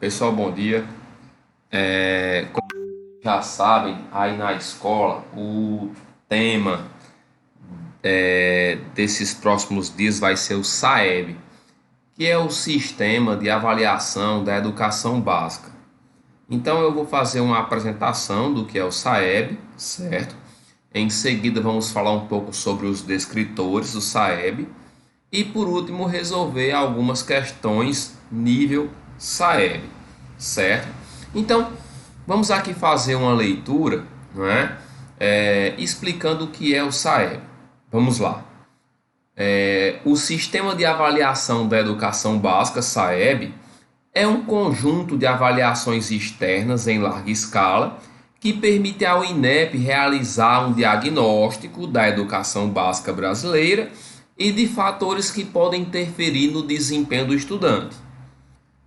Pessoal, bom dia. Como já sabem, aí na escola, o tema desses próximos dias vai ser o SAEB, que é o Sistema de Avaliação da Educação Básica. Então, eu vou fazer uma apresentação do que é o SAEB, certo? Em seguida, vamos falar um pouco sobre os descritores do SAEB e, por último, resolver algumas questões nível SAEB, certo? Então, vamos aqui fazer uma leitura, não é? Explicando o que é o SAEB. Vamos lá. O Sistema de Avaliação da Educação Básica, SAEB, é um conjunto de avaliações externas em larga escala que permite ao INEP realizar um diagnóstico da educação básica brasileira e de fatores que podem interferir no desempenho do estudante.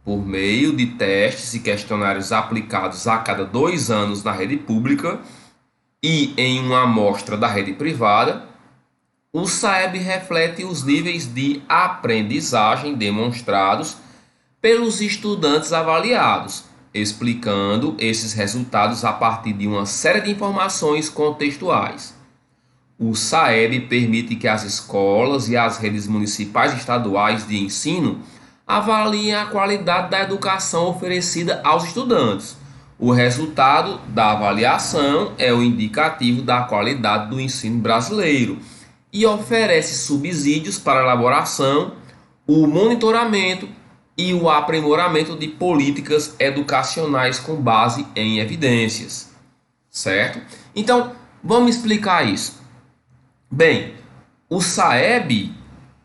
Por meio de testes e questionários aplicados a cada 2 anos na rede pública e em uma amostra da rede privada, o SAEB reflete os níveis de aprendizagem demonstrados pelos estudantes avaliados, explicando esses resultados a partir de uma série de informações contextuais. O SAEB permite que as escolas e as redes municipais e estaduais de ensino avaliem a qualidade da educação oferecida aos estudantes. O resultado da avaliação é o indicativo da qualidade do ensino brasileiro e oferece subsídios para a elaboração, o monitoramento e o aprimoramento de políticas educacionais com base em evidências, certo? Então, vamos explicar isso. Bem, o SAEB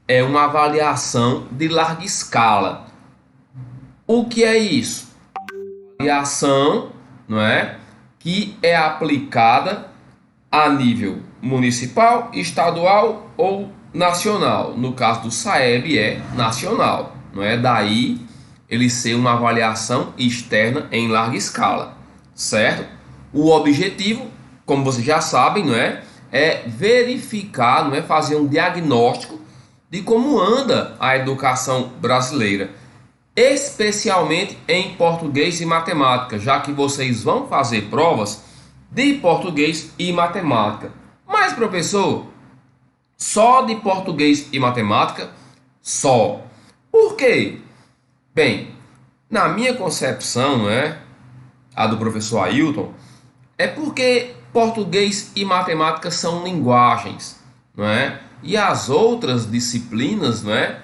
é uma avaliação de larga escala. O que é isso? Avaliação, não é, que é aplicada a nível municipal, estadual ou nacional. No caso do SAEB é nacional, não é? Daí ele ser uma avaliação externa em larga escala, certo? O objetivo, como vocês já sabem, não é verificar, não é fazer um diagnóstico de como anda a educação brasileira, especialmente em português e matemática, já que vocês vão fazer provas de português e matemática. Mas, professor, só de português e matemática? Só. Por quê? Bem, na minha concepção, não é? A do professor Ailton, é porque português e matemática são linguagens, não é? E as outras disciplinas, não é?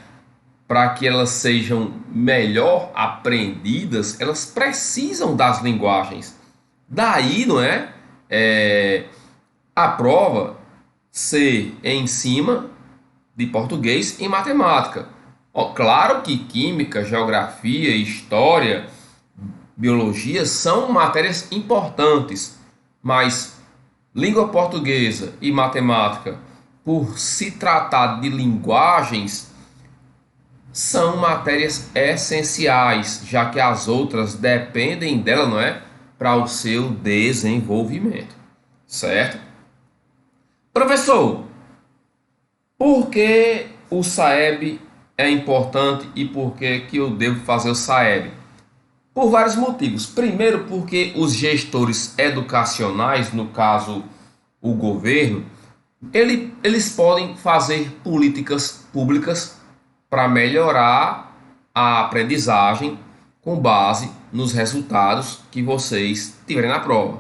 Para que elas sejam melhor aprendidas, elas precisam das linguagens. Daí, não é? A prova ser em cima de português e matemática. Claro que química, geografia, história, biologia são matérias importantes, mas língua portuguesa e matemática, por se tratar de linguagens, são matérias essenciais, já que as outras dependem dela, não é? Para o seu desenvolvimento, certo? Professor, por que o SAEB é importante e por que eu devo fazer o SAEB? Por vários motivos. Primeiro, porque os gestores educacionais, no caso o governo, eles podem fazer políticas públicas para melhorar a aprendizagem com base nos resultados que vocês tiverem na prova.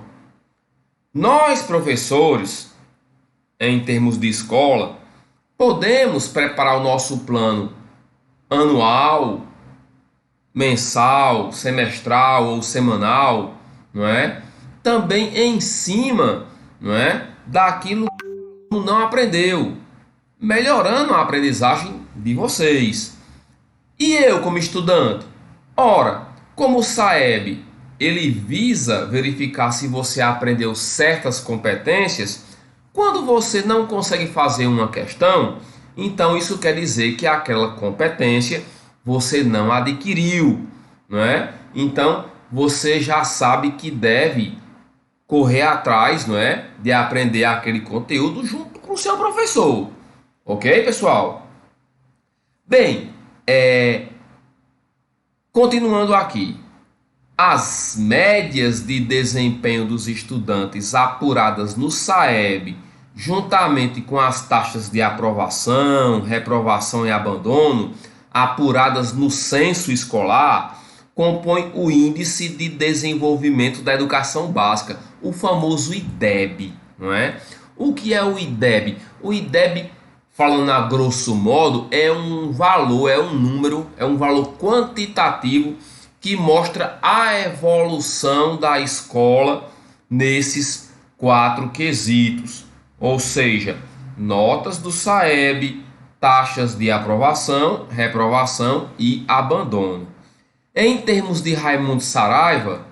Nós, professores, em termos de escola, podemos preparar o nosso plano anual, mensal, semestral ou semanal, não é? Também em cima, não é, daquilo que não aprendeu, melhorando a aprendizagem de vocês. E eu como estudante? Ora, como o SAEB, ele visa verificar se você aprendeu certas competências, quando você não consegue fazer uma questão, então isso quer dizer que aquela competência você não adquiriu, não é? Então você já sabe que deve correr atrás, não é, de aprender aquele conteúdo junto com o seu professor. Ok, pessoal? Bem, continuando aqui. as médias de desempenho dos estudantes apuradas no SAEB, juntamente com as taxas de aprovação, reprovação e abandono, apuradas no censo escolar, compõem o Índice de Desenvolvimento da Educação Básica, o famoso IDEB, não é? O que é o IDEB? O IDEB, falando a grosso modo, é um valor, é um número, é um valor quantitativo que mostra a evolução da escola nesses 4 quesitos, ou seja, notas do SAEB, taxas de aprovação, reprovação e abandono. Em termos de Raimundo Saraiva,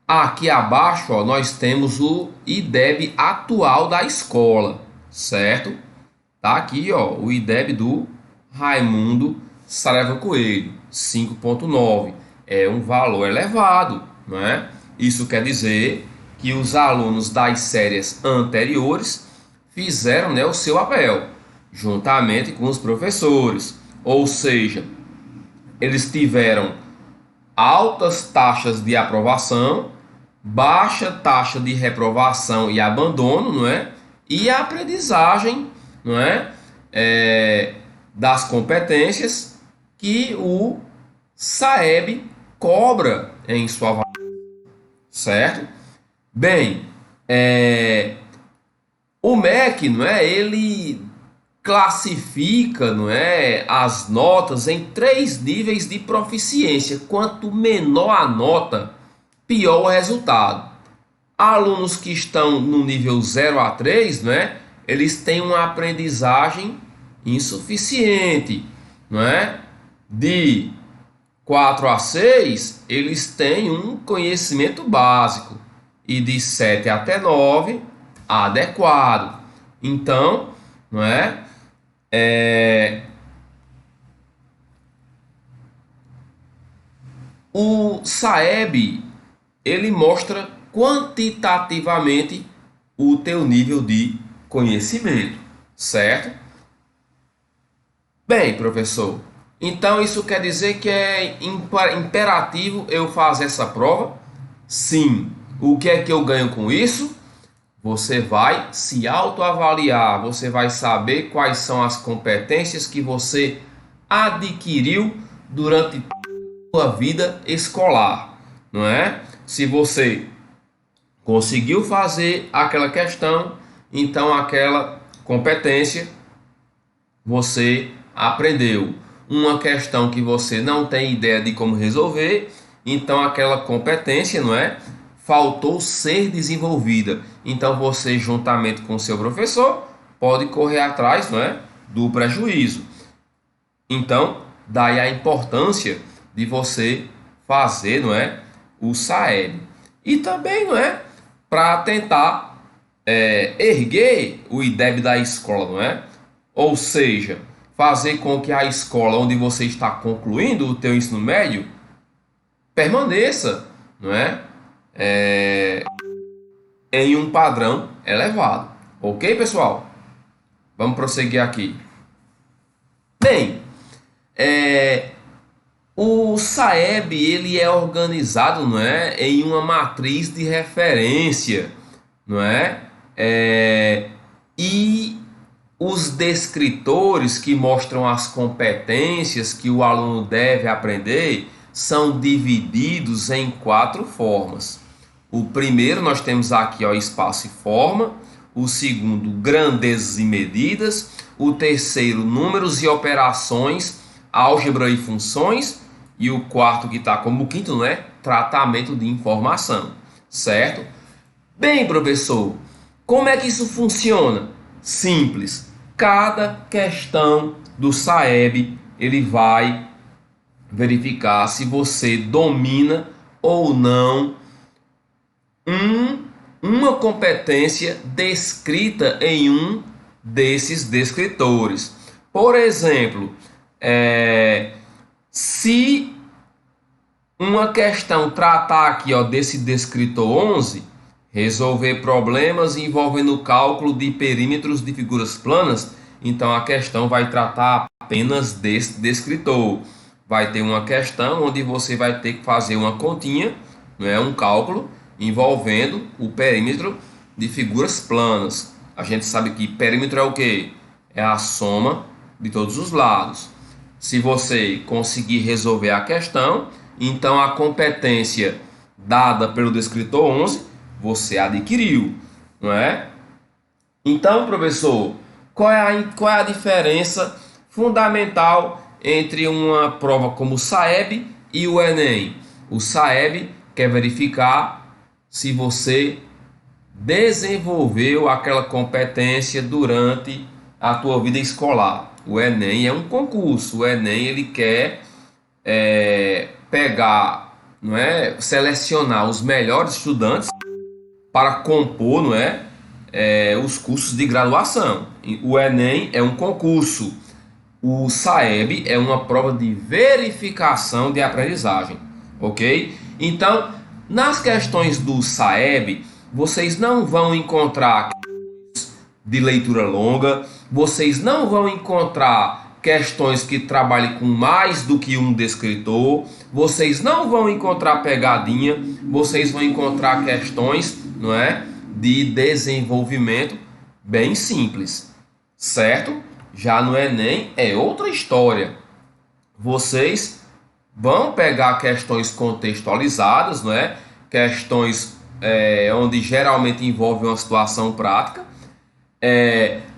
aqui abaixo nós temos o IDEB atual da escola, certo? Tá aqui o IDEB do Raimundo Saraiva Coelho, 5,9. É um valor elevado, não é? Isso quer dizer que os alunos das séries anteriores fizeram, o seu papel, juntamente com os professores. Ou seja, eles tiveram altas taxas de aprovação, baixa taxa de reprovação e abandono, não é? E a aprendizagem, não é? Das competências que o SAEB cobra em sua avaliação, certo? Bem, o MEC, não é? Ele classifica, não é, as notas em 3 níveis de proficiência. Quanto menor a nota, pior o resultado. Alunos que estão no nível 0 a 3, não é? Eles têm uma aprendizagem insuficiente, não é? De 4 a 6, eles têm um conhecimento básico. E de 7 até 9, adequado. Então, não é? O SAEB, ele mostra quantitativamente o teu nível de conhecimento, certo? Bem, professor, então isso quer dizer que é imperativo eu fazer essa prova? Sim. O que é que eu ganho com isso? Você vai se autoavaliar, você vai saber quais são as competências que você adquiriu durante a sua vida escolar, não é? Se você conseguiu fazer aquela questão, então aquela competência você aprendeu. Uma questão que você não tem ideia de como resolver, então aquela competência, não é? Faltou ser desenvolvida. Então você, juntamente com o seu professor, pode correr atrás, não é, do prejuízo. Então, daí a importância de você fazer, não é, o SAEB. E também, não é, para tentar erguer o IDEB da escola, não é? Ou seja, fazer com que a escola onde você está concluindo o teu ensino médio permaneça, não é? Em um padrão elevado. Ok, pessoal? Vamos prosseguir aqui. Bem, o SAEB ele é organizado, não é, em uma matriz de referência, não é? E os descritores que mostram as competências que o aluno deve aprender são divididos em 4 formas. O primeiro nós temos aqui espaço e forma, o segundo grandezas e medidas, o terceiro números e operações, álgebra e funções, e o quarto que está como quinto, não é? Tratamento de informação, certo? Bem, professor, como é que isso funciona? Simples. Cada questão do SAEB ele vai verificar se você domina ou não uma competência descrita em um desses descritores. Por exemplo, se uma questão tratar aqui desse descritor 11, resolver problemas envolvendo o cálculo de perímetros de figuras planas, então a questão vai tratar apenas desse descritor. Vai ter uma questão onde você vai ter que fazer uma continha, não é um cálculo envolvendo o perímetro de figuras planas. A gente sabe que perímetro é o quê? É a soma de todos os lados. Se você conseguir resolver a questão, então a competência dada pelo descritor 11 você adquiriu, não é? Então, professor, qual é a diferença fundamental entre uma prova como o SAEB e o Enem? O SAEB quer verificar se você desenvolveu aquela competência durante a tua vida escolar. O Enem é um concurso. O Enem ele quer pegar, não é, selecionar os melhores estudantes para compor, não é, os cursos de graduação. O Enem é um concurso. O SAEB é uma prova de verificação de aprendizagem, ok? Então, nas questões do SAEB, vocês não vão encontrar de leitura longa, vocês não vão encontrar questões que trabalhem com mais do que um descritor, vocês não vão encontrar pegadinha, vocês vão encontrar questões, não é, de desenvolvimento bem simples, certo? Já no Enem é outra história. Vocês vão pegar questões contextualizadas, não é? Questões onde geralmente envolve uma situação prática.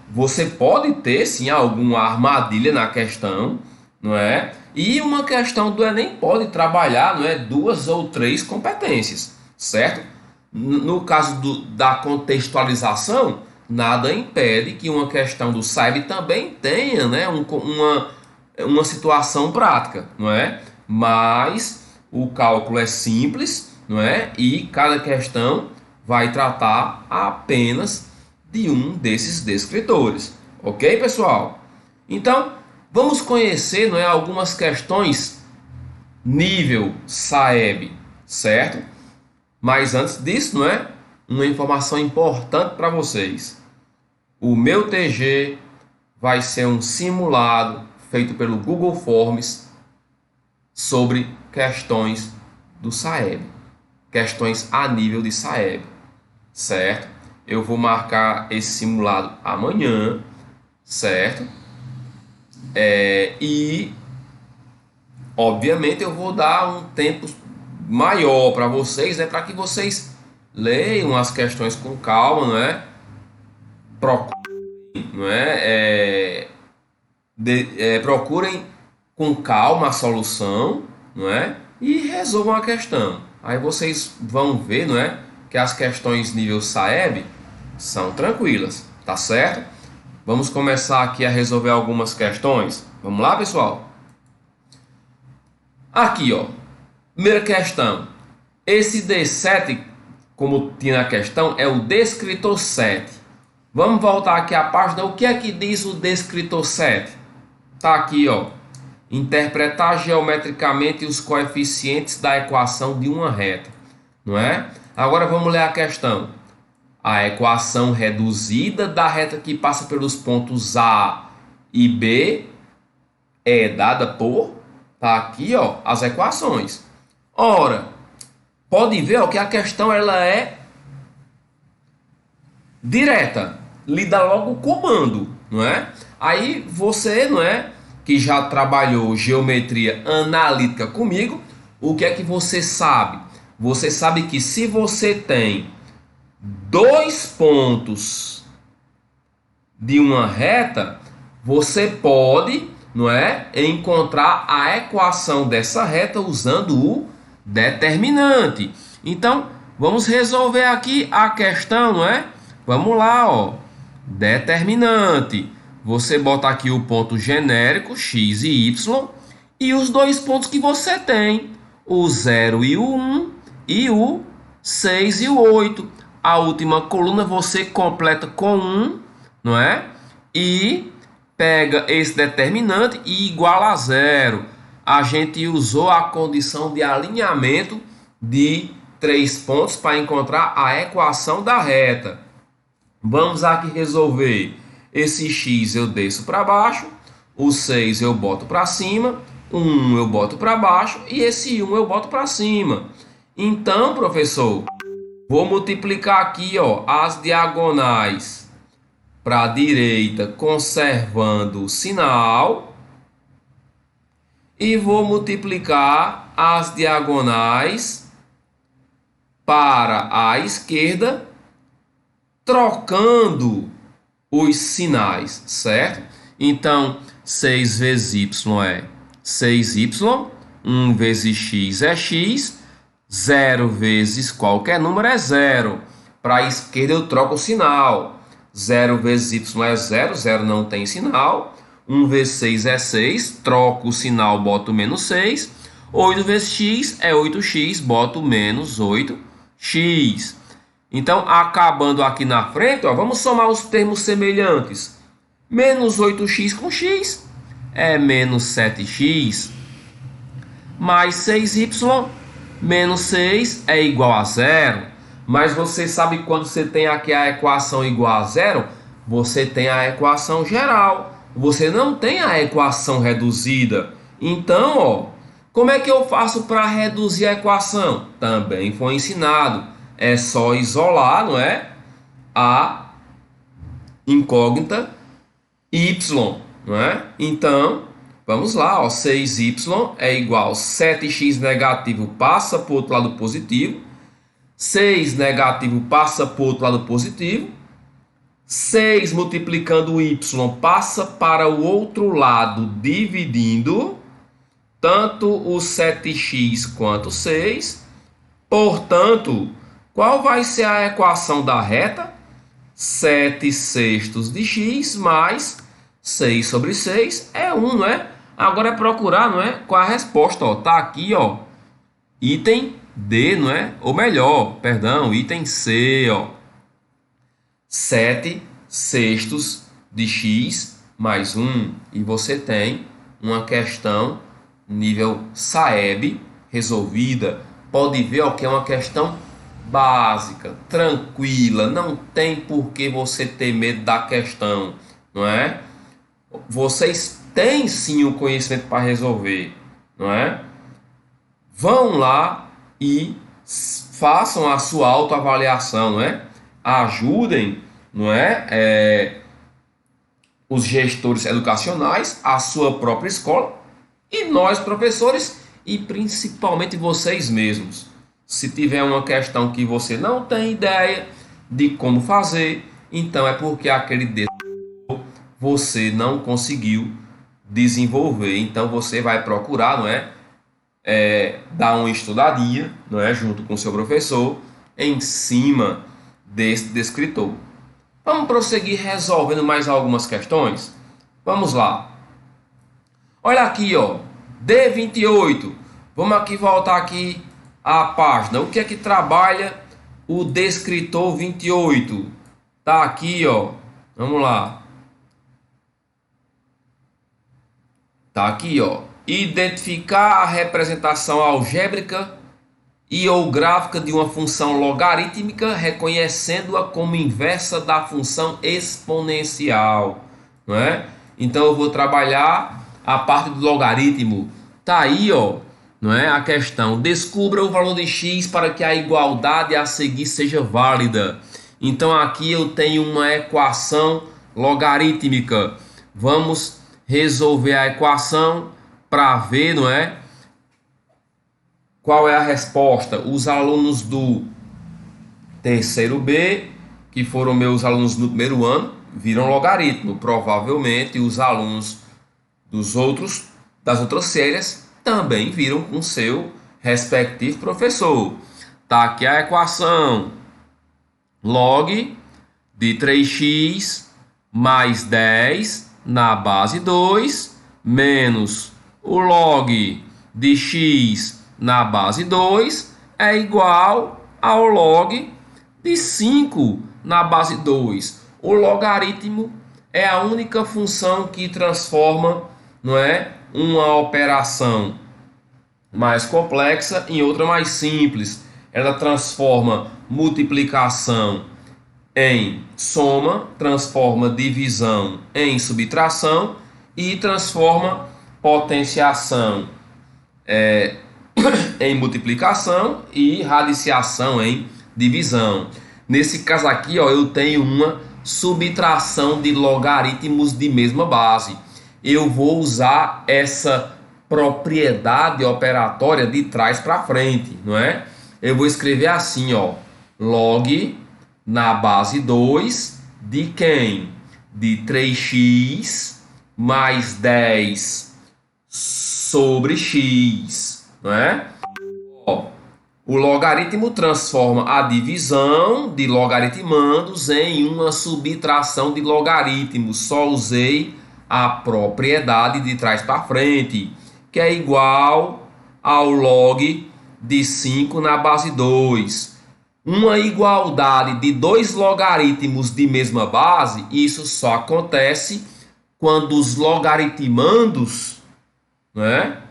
Você pode ter sim alguma armadilha na questão, não é? E uma questão do Enem pode trabalhar, não é, 2 ou 3 competências, certo? No caso da contextualização, nada impede que uma questão do SAEB também tenha, né, uma situação prática, não é? Mas o cálculo é simples, não é? E cada questão vai tratar apenas de um desses descritores, ok, pessoal? Então, vamos conhecer, não é, algumas questões nível SAEB, certo? Mas antes disso, não é, uma informação importante para vocês. O meu TG vai ser um simulado feito pelo Google Forms sobre questões do SAEB, questões a nível de SAEB, certo? Eu vou marcar esse simulado amanhã, certo? E, obviamente, eu vou dar um tempo maior para vocês, né, para que vocês leiam as questões com calma, não é? Procurem, não é? Procurem com calma a solução, não é? E resolvam a questão. Aí vocês vão ver, não é, que as questões nível SAEB são tranquilas, tá certo? Vamos começar aqui a resolver algumas questões. Vamos lá, pessoal? Aqui, ó. Primeira questão. Esse D7, como tinha na questão, é o descritor 7. Vamos voltar aqui à página. O que é que diz o descritor 7? Tá aqui, ó. Interpretar geometricamente os coeficientes da equação de uma reta, não é? Agora vamos ler a questão. A equação reduzida da reta que passa pelos pontos A e B é dada por... Tá aqui, ó, as equações. Ora, pode ver, ó, que a questão ela é direta. Lhe dá logo o comando, não é? Aí você, não é, que já trabalhou geometria analítica comigo, o que é que você sabe? Você sabe que se você tem 2 pontos de uma reta, você pode, não é, encontrar a equação dessa reta usando o determinante. Então, vamos resolver aqui a questão, não é? Vamos lá, ó. Determinante. Você bota aqui o ponto genérico, x e y, e os 2 pontos que você tem, o 0 e o 1, e o 6 e o 8. A última coluna você completa com 1, não é? E pega esse determinante e iguala a 0. A gente usou a condição de alinhamento de 3 pontos para encontrar a equação da reta. Vamos aqui resolver. Esse x eu desço para baixo, o 6 eu boto para cima, o 1 eu boto para baixo e esse 1 eu boto para cima. Então, professor, vou multiplicar aqui, ó, as diagonais para a direita, conservando o sinal. E vou multiplicar as diagonais para a esquerda, trocando os sinais, certo? Então, 6 vezes y é 6y, 1 vezes x é x, 0 vezes qualquer número é 0. Para a esquerda eu troco o sinal. 0 vezes y é 0, 0 não tem sinal. 1 vezes 6 é 6, troco o sinal, boto menos 6. 8 vezes x é 8x, boto menos 8x. Então, acabando aqui na frente, ó, vamos somar os termos semelhantes. Menos 8x com x é menos 7x, mais 6y menos 6 é igual a 0. Mas você sabe quando você tem aqui a equação igual a 0, você tem a equação geral. Você não tem a equação reduzida. Então, ó, como é que eu faço para reduzir a equação? Também foi ensinado. É só isolar, não é? A incógnita y, não é? Então, vamos lá, ó, 6y é igual a 7x negativo passa para o outro lado positivo. 6 negativo passa para o outro lado positivo. 6 multiplicando o y passa para o outro lado dividindo tanto o 7x quanto o 6. Portanto, qual vai ser a equação da reta? 7 sextos de x mais 6 sobre 6 é 1, não é? Agora é procurar, não é? Qual a resposta, ó? Tá aqui, ó. Item D, não é? Ou melhor, perdão, item C, ó. 7 sextos de x mais 1. E você tem uma questão nível SAEB resolvida. Pode ver, ó, que é uma questão básica, tranquila. Não tem por que você ter medo da questão, não é? Vocês têm sim o conhecimento para resolver, não é? Vão lá e façam a sua autoavaliação, não é? Ajudem, não é? Os gestores educacionais, a sua própria escola e nós, professores, e principalmente vocês mesmos. Se tiver uma questão que você não tem ideia de como fazer, então é porque aquele você não conseguiu desenvolver. Então você vai procurar, não é? Dar uma estudadinha, não é? Junto com o seu professor, em cima desse descritor. Vamos prosseguir resolvendo mais algumas questões? Vamos lá. Olha aqui, ó, D28. Vamos aqui voltar aqui à página. O que é que trabalha o descritor 28? Tá aqui, ó. Vamos lá. Tá aqui, ó. Identificar a representação algébrica e ou gráfica de uma função logarítmica, reconhecendo-a como inversa da função exponencial, não é? Então eu vou trabalhar a parte do logaritmo. Tá aí, ó, não é? A questão: descubra o valor de x para que a igualdade a seguir seja válida. Então aqui eu tenho uma equação logarítmica. Vamos resolver a equação para ver, não é? Qual é a resposta? Os alunos do terceiro B, que foram meus alunos no primeiro ano, viram logaritmo. Provavelmente os alunos das outras séries também viram com seu respectivo professor. Tá aqui a equação: log de 3x mais 10 na base 2 menos o log de x na base 2 é igual ao log de 5 na base 2. O logaritmo é a única função que transforma, não é, uma operação mais complexa em outra mais simples. Ela transforma multiplicação em soma, transforma divisão em subtração e transforma potenciação em multiplicação e radiciação em divisão. Nesse caso aqui, ó, eu tenho uma subtração de logaritmos de mesma base. Eu vou usar essa propriedade operatória de trás para frente, não é? Eu vou escrever assim, ó, log na base 2 de quem? De 3x mais 10 sobre x, não é? Ó, o logaritmo transforma a divisão de logaritmandos em uma subtração de logaritmos. Só usei a propriedade de trás para frente, que é igual ao log de 5 na base 2. Uma igualdade de dois logaritmos de mesma base, isso só acontece quando os logaritmandos, né,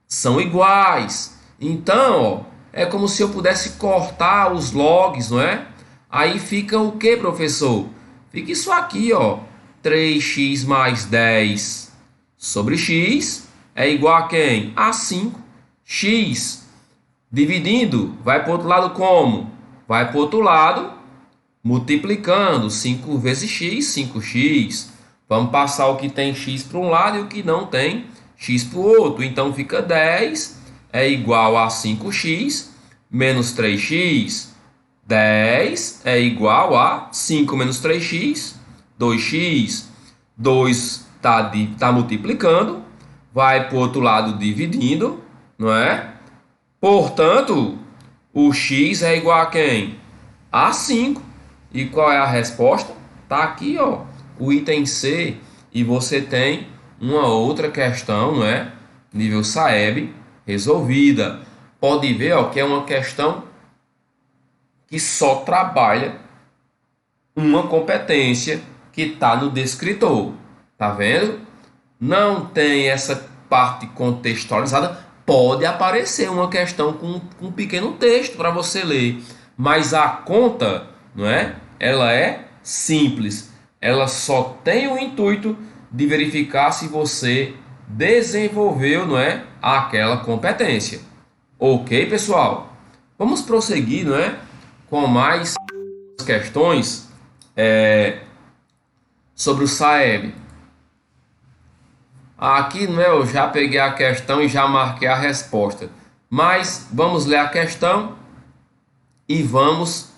são iguais. Então, ó, é como se eu pudesse cortar os logs, não é? Aí fica o que, professor? Fica isso aqui, ó. 3x mais 10 sobre x é igual a quem? A 5. X dividindo, vai para o outro lado como? Vai para o outro lado multiplicando. 5 vezes x, 5x. Vamos passar o que tem x para um lado e o que não tem x para o outro. Então fica 10 é igual a 5x menos 3x. 10 é igual a 5 menos 3x, 2x. 2 tá multiplicando, vai para o outro lado dividindo, não é? Portanto, o x é igual a quem? A 5. E qual é a resposta? Tá aqui, ó, o item C. E você tem uma outra questão, não é? Nível SAEB resolvida. Pode ver, ó, que é uma questão que só trabalha uma competência que está no descritor. Tá vendo? Não tem essa parte contextualizada. Pode aparecer uma questão com um pequeno texto para você ler, mas a conta, não é? Ela é simples. Ela só tem o intuito de verificar se você desenvolveu, não é, aquela competência. Ok, pessoal? Vamos prosseguir, não é, com mais questões sobre o SAEB. Aqui, não é, eu já peguei a questão e já marquei a resposta. Mas vamos ler a questão e vamos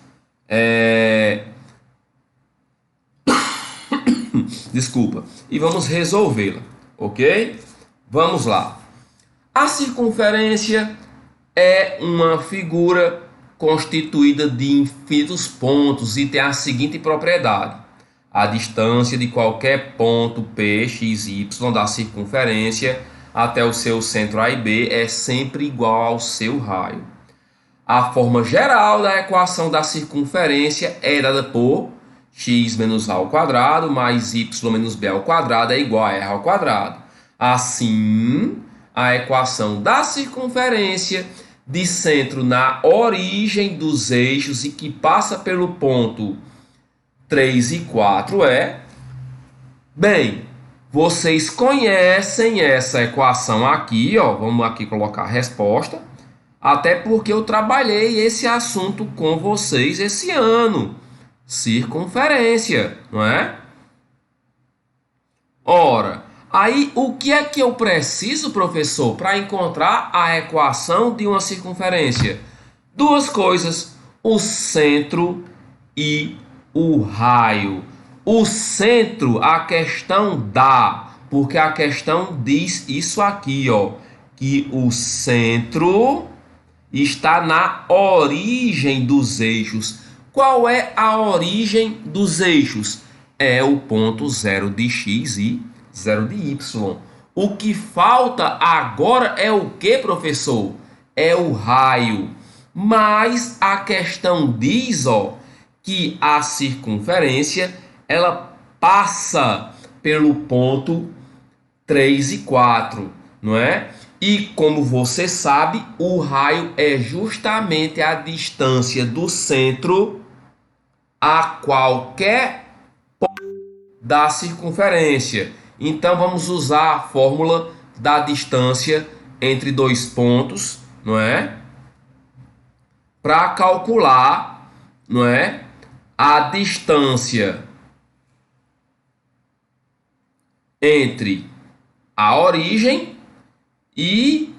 desculpa, e vamos resolvê-la, ok? Vamos lá. A circunferência é uma figura constituída de infinitos pontos e tem a seguinte propriedade: a distância de qualquer ponto P, X, Y da circunferência até o seu centro A e B é sempre igual ao seu raio. A forma geral da equação da circunferência é dada por x menos a ao quadrado mais y menos b ao quadrado é igual a r ao quadrado. Assim, a equação da circunferência de centro na origem dos eixos e que passa pelo ponto 3 e 4 é... Bem, vocês conhecem essa equação aqui, ó. Vamos aqui colocar a resposta. Até porque eu trabalhei esse assunto com vocês esse ano. Circunferência, não é? Ora, aí o que é que eu preciso, professor, para encontrar a equação de uma circunferência? Duas coisas: o centro e o raio. O centro, a questão dá, porque a questão diz isso aqui, ó, que o centro está na origem dos eixos. Qual é a origem dos eixos? É o ponto 0 de x e 0 de y. O que falta agora é o que, professor? É o raio. Mas a questão diz, ó, que a circunferência ela passa pelo ponto 3 e 4, não é? E como você sabe, o raio é justamente a distância do centro a qualquer ponto da circunferência. Então vamos usar a fórmula da distância entre dois pontos, não é? Para calcular, não é? A distância entre a origem e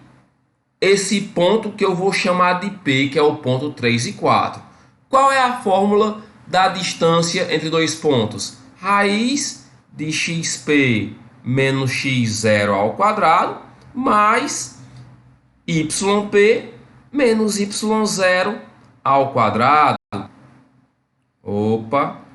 esse ponto que eu vou chamar de P, que é o ponto 3 e 4. Qual é a fórmula da distância entre dois pontos? Raiz de xp menos x0 ao quadrado mais yp menos y0 ao quadrado. Opa!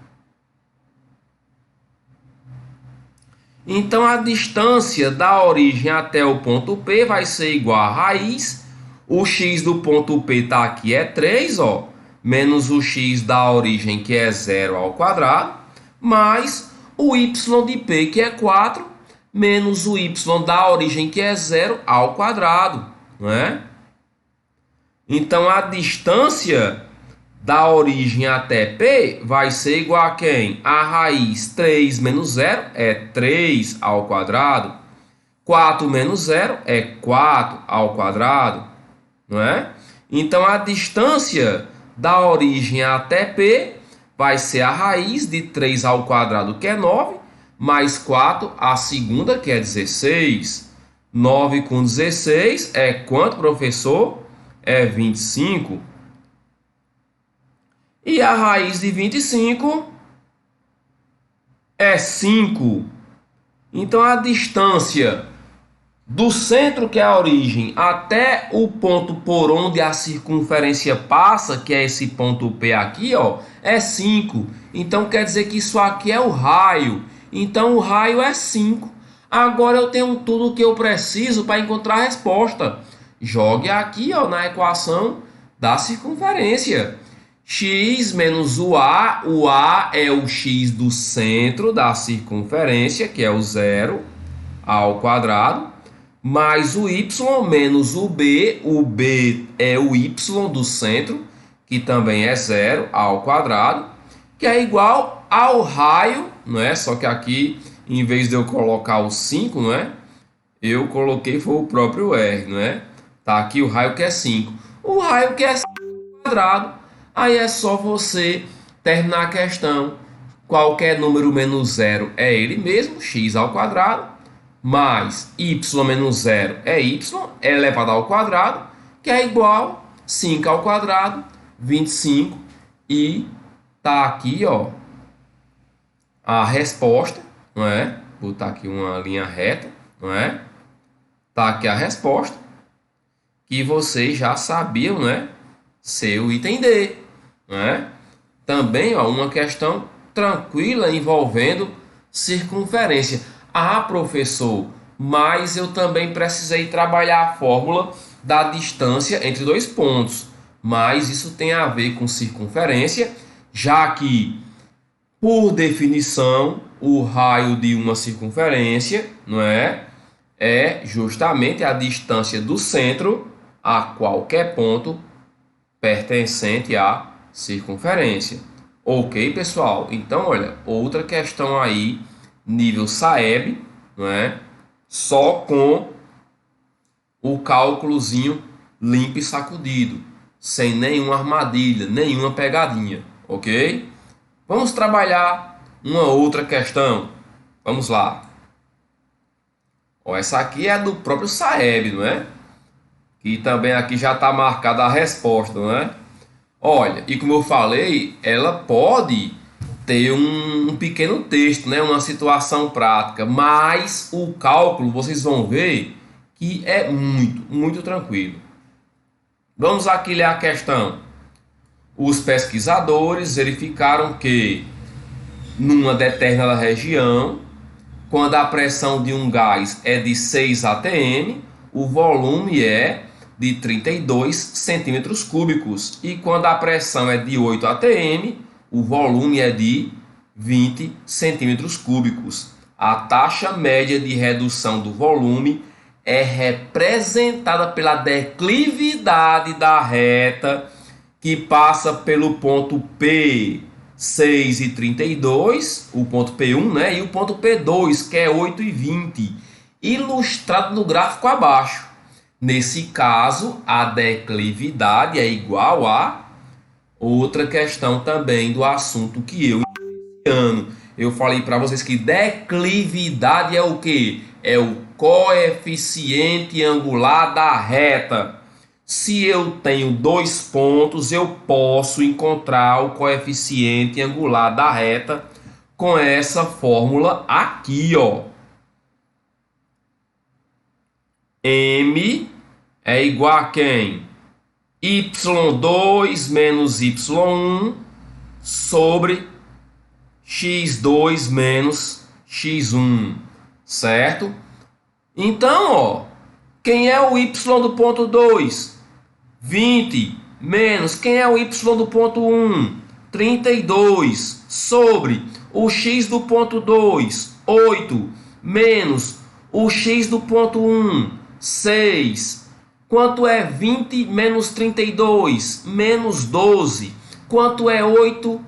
Então, a distância da origem até o ponto P vai ser igual a raiz. O x do ponto P está aqui, é 3, ó, menos o x da origem, que é 0 ao quadrado, mais o y de P, que é 4, menos o y da origem, que é 0 ao quadrado, não é? Então, a distância da origem até P vai ser igual a quem? A raiz 3 menos 0 é 3 ao quadrado. 4 menos 0 é 4 ao quadrado, não é? Então, a distância da origem até P vai ser a raiz de 3 ao quadrado, que é 9, mais 4 a segunda, que é 16. 9 com 16 é quanto, professor? É 25. E a raiz de 25 é 5. Então, a distância do centro, que é a origem, até o ponto por onde a circunferência passa, que é esse ponto P aqui, ó, é 5. Então, quer dizer que isso aqui é o raio. Então, o raio é 5. Agora, eu tenho tudo o que eu preciso para encontrar a resposta. Jogue aqui, ó, na equação da circunferência. X menos o A é o x do centro da circunferência, que é o 0 ao quadrado, mais o y menos o B é o y do centro, que também é 0 ao quadrado, que é igual ao raio, não é? Só que aqui, em vez de eu colocar o 5, não é? Eu coloquei foi o próprio R, não é? Tá aqui o raio, que é 5. O raio, que é 5 ao quadrado. Aí é só você terminar a questão. Qualquer número menos 0 é ele mesmo, x ao quadrado, mais y menos 0 é y elevado ao quadrado, que é igual a 5 ao quadrado, 25. E tá aqui, ó, a resposta, não é? Vou botar aqui uma linha reta, não é? Tá aqui a resposta, que vocês já sabiam, né? Seu item D, né? Também, ó, uma questão tranquila envolvendo circunferência. Ah, professor, mas eu também precisei trabalhar a fórmula da distância entre dois pontos. Mas isso tem a ver com circunferência, já que, por definição, o raio de uma circunferência, não é? É justamente a distância do centro a qualquer ponto pertencente à circunferência. Ok, pessoal? Então, olha, outra questão aí, nível SAEB, não é? Só com o cálculozinho limpo e sacudido, sem nenhuma armadilha, nenhuma pegadinha, ok? Vamos trabalhar uma outra questão. Vamos lá. Ó, essa aqui é do próprio SAEB, não é? Que também aqui já está marcada a resposta, não é? Olha, e como eu falei, ela pode ter um pequeno texto, né? Uma situação prática, mas o cálculo, vocês vão ver que é muito tranquilo. Vamos aqui ler a questão. Os pesquisadores verificaram que, numa determinada região, quando a pressão de um gás é de 6 atm, o volume é de 32 centímetros cúbicos. E quando a pressão é de 8 atm, o volume é de 20 centímetros cúbicos. A taxa média de redução do volume é representada pela declividade da reta que passa pelo ponto P 6,32, o ponto P1, né? E o ponto P2, que é 8,20, ilustrado no gráfico abaixo. Nesse caso, a declividade é igual a outra questão também do assunto que eu falei para vocês que declividade é o que? É o coeficiente angular da reta. Se eu tenho dois pontos, eu posso encontrar o coeficiente angular da reta com essa fórmula aqui, ó. M é igual a quem? y2 menos y1 sobre x2 menos x1, certo? Então, ó, quem é o y do ponto 2? 20 menos quem é o y do ponto 1? 32 sobre o x do ponto 2, 8 menos o x do ponto 1, 6. Quanto é 20 menos 32? Menos 12. Quanto é 8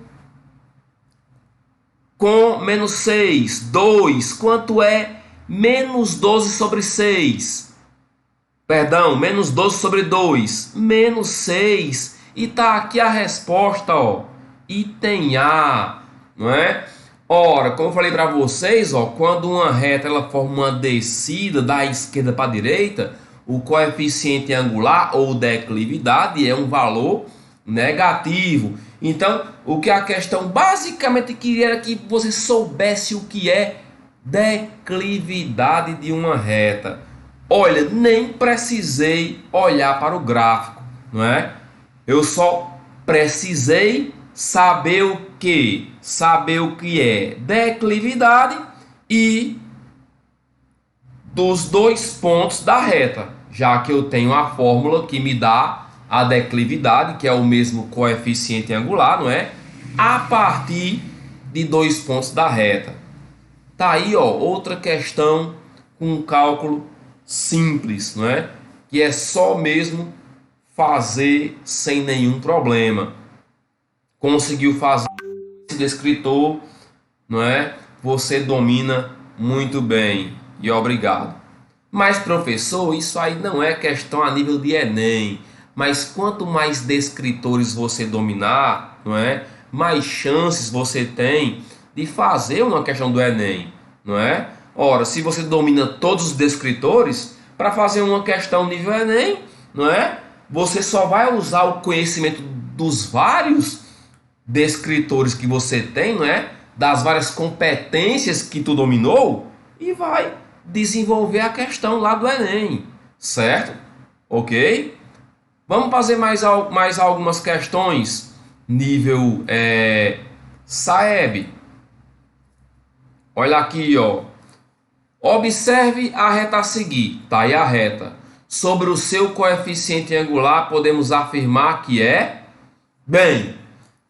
com menos 6? 2. Quanto é menos 12 sobre 6? Perdão, menos 12 sobre 2. Menos 6. E tá aqui a resposta, ó. Item A, não é? Ora, como eu falei para vocês, ó, quando uma reta ela forma uma descida da esquerda para a direita, o coeficiente angular ou declividade é um valor negativo. Então, o que a questão basicamente queria era que você soubesse o que é declividade de uma reta. Olha, nem precisei olhar para o gráfico, não é? Eu só precisei saber o que? Saber o que é declividade e dos dois pontos da reta, já que eu tenho a fórmula que me dá a declividade, que é o mesmo coeficiente angular, não é? A partir de dois pontos da reta. Tá aí, ó, outra questão com um cálculo simples, não é? Que é só mesmo fazer sem nenhum problema. Conseguiu fazer esse descritor, não é? Você domina muito bem. E obrigado. Mas, professor, isso aí não é questão a nível de Enem. Mas quanto mais descritores você dominar, não é? Mais chances você tem de fazer uma questão do Enem, não é? Ora, se você domina todos os descritores, para fazer uma questão nível Enem, não é? Você só vai usar o conhecimento dos vários descritores que você tem, não é? Das várias competências que tu dominou e vai desenvolver a questão lá do Enem, certo? Ok? Vamos fazer mais algumas questões nível SAEB. Olha aqui, ó. Observe a reta a seguir. Tá aí a reta. Sobre o seu coeficiente angular, podemos afirmar que é... Bem,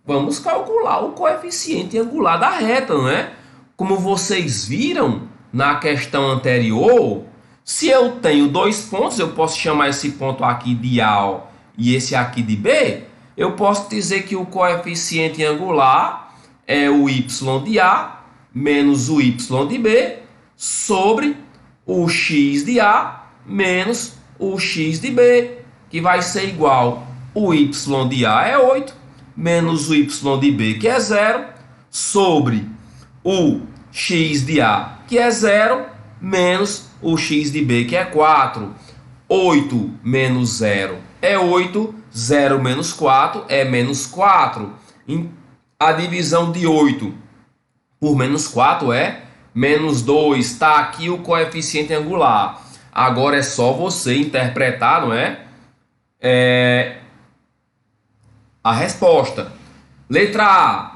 vamos calcular o coeficiente angular da reta, não é? Como vocês viram na questão anterior, se eu tenho dois pontos, eu posso chamar esse ponto aqui de A e esse aqui de B. Eu posso dizer que o coeficiente angular é o y de A menos o y de B sobre o x de A menos o x de B, que vai ser igual o y de A é 8 menos o y de B, que é 0, sobre o x de A, que é 0, menos o x de B, que é 4. 8 menos 0 é 8, 0 menos 4 é menos 4. A divisão de 8 por menos 4 é menos 2. Está aqui o coeficiente angular. Agora é só você interpretar, não é? A resposta. Letra A.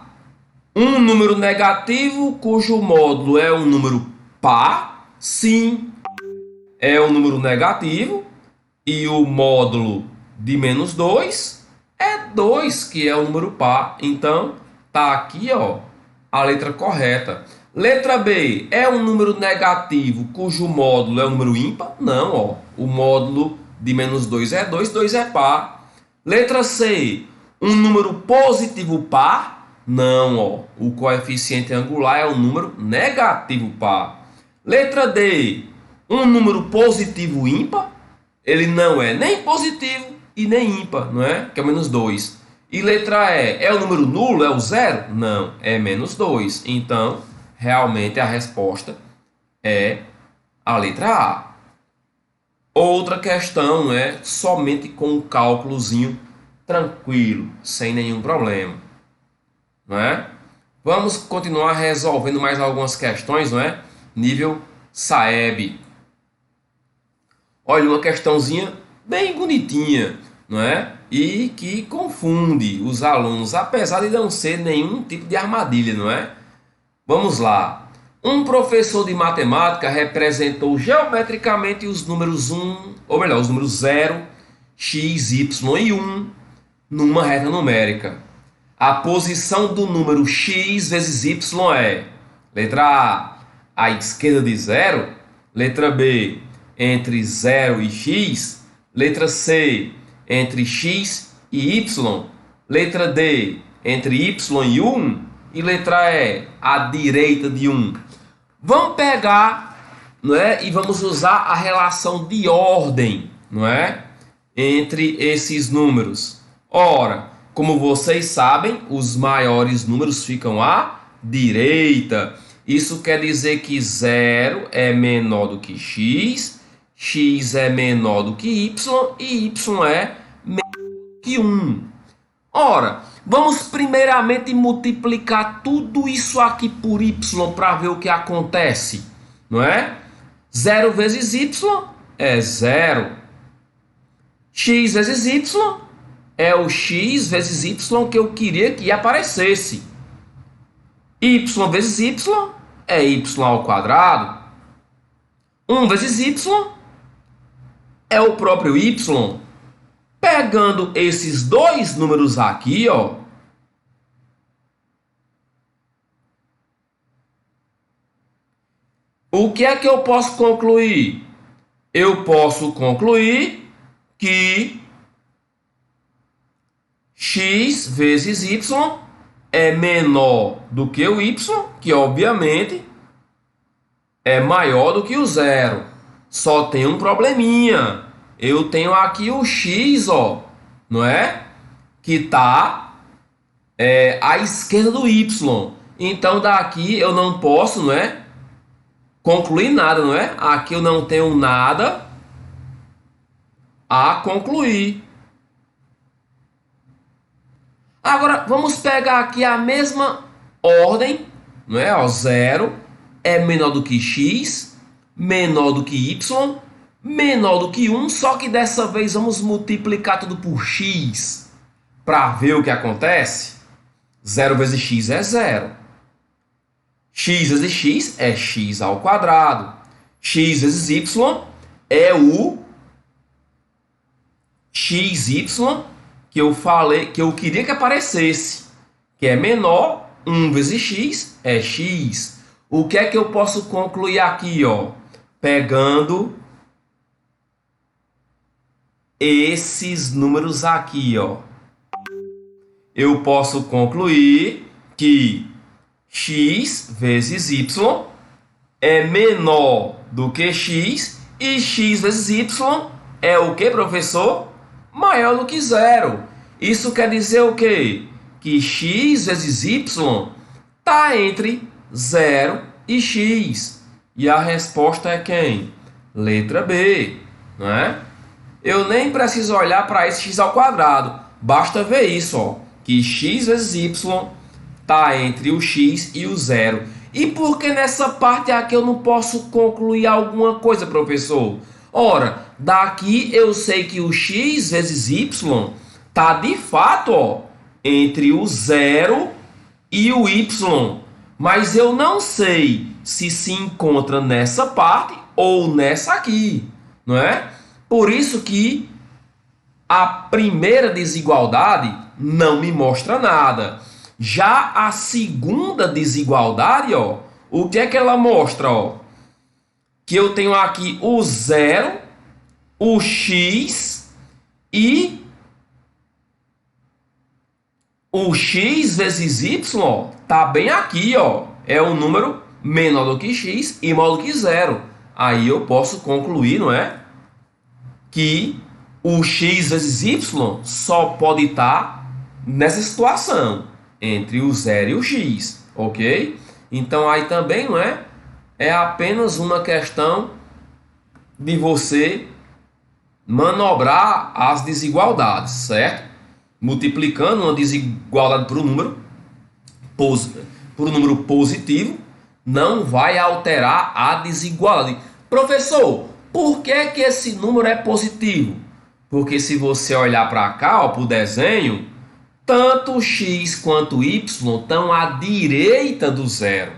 Um número negativo cujo módulo é um número par. Sim, é um número negativo. E o módulo de menos 2 é 2, que é o número par. Então, tá aqui, ó, a letra correta. Letra B. É um número negativo cujo módulo é um número ímpar? Não, ó. O módulo de menos 2 é 2, 2 é par. Letra C. Um número positivo par? Não, ó. O coeficiente angular é um número negativo par. Letra D. Um número positivo ímpar? ele não é nem positivo e nem ímpar, não é? Que é menos 2. E letra E, é o número nulo? É o zero? Não, é menos 2. Então, realmente a resposta é a letra A. Outra questão, é somente com um cálculozinho tranquilo, sem nenhum problema, não é? Vamos continuar resolvendo mais algumas questões, não é? Nível SAEB. Olha, uma questãozinha bem bonitinha, não é? E que confunde os alunos, apesar de não ser nenhum tipo de armadilha, não é? Vamos lá. Um professor de matemática representou geometricamente os números 1, ou melhor, os números 0, x, y e 1 numa reta numérica. A posição do número x vezes y é: letra A, à esquerda de 0, letra B, entre 0 e x, letra C, entre x e y, letra D, entre y e 1 e letra E, à direita de 1. Vamos pegar, não é? E vamos usar a relação de ordem, não é? Entre esses números. Ora, como vocês sabem, os maiores números ficam à direita. Isso quer dizer que 0 é menor do que x, x é menor do que y e y é menor do que 1. Ora, vamos primeiramente multiplicar tudo isso aqui por y para ver o que acontece, não é? 0 vezes y é 0. X vezes y é o x vezes y que eu queria que aparecesse. Y vezes y é y ao quadrado. 1 vezes y é o próprio y. Pegando esses dois números aqui, ó, o que é que eu posso concluir? Eu posso concluir que x vezes y é menor do que o y, que obviamente é maior do que o zero. Só tem um probleminha. Eu tenho aqui o x, ó, não é? Que está à esquerda do y. Então daqui eu não posso, não é? Concluir nada, não é? Aqui eu não tenho nada a concluir. Agora vamos pegar aqui a mesma ordem, não é? Ó, 0 é menor do que x, menor do que y, menor do que 1, só que dessa vez vamos multiplicar tudo por x para ver o que acontece. 0 vezes x é 0. X vezes x é x ao quadrado. X vezes y é o xy que eu falei, que eu queria que aparecesse, que é menor. 1 vezes x é x. O que é que eu posso concluir aqui, ó? Pegando esses números aqui, ó, eu posso concluir que x vezes y é menor do que x e x vezes y é o que, professor? Maior do que zero. Isso quer dizer o quê? Que x vezes y está entre 0 e x. E a resposta é quem? Letra B, não é? Eu nem preciso olhar para esse x ao quadrado. Basta ver isso, ó, que x vezes y está entre o x e o zero. E por que nessa parte aqui eu não posso concluir alguma coisa, professor? Ora, daqui eu sei que o x vezes y está de fato, ó, entre o zero e o y. Mas eu não sei se encontra nessa parte ou nessa aqui, não é? Por isso que a primeira desigualdade não me mostra nada. Já a segunda desigualdade, ó, o que é que ela mostra, ó? Que eu tenho aqui o zero, o x e o x vezes y, ó, tá bem aqui, ó. É um número menor do que x e maior do que zero. Aí eu posso concluir, não é? que o x vezes y só pode estar nessa situação, entre o 0 e o x, ok? Então aí também não é, é apenas uma questão de você manobrar as desigualdades, certo? Multiplicando uma desigualdade por um número positivo, não vai alterar a desigualdade. Professor, por que esse número é positivo? Porque se você olhar para cá, para o desenho, tanto x quanto y estão à direita do zero.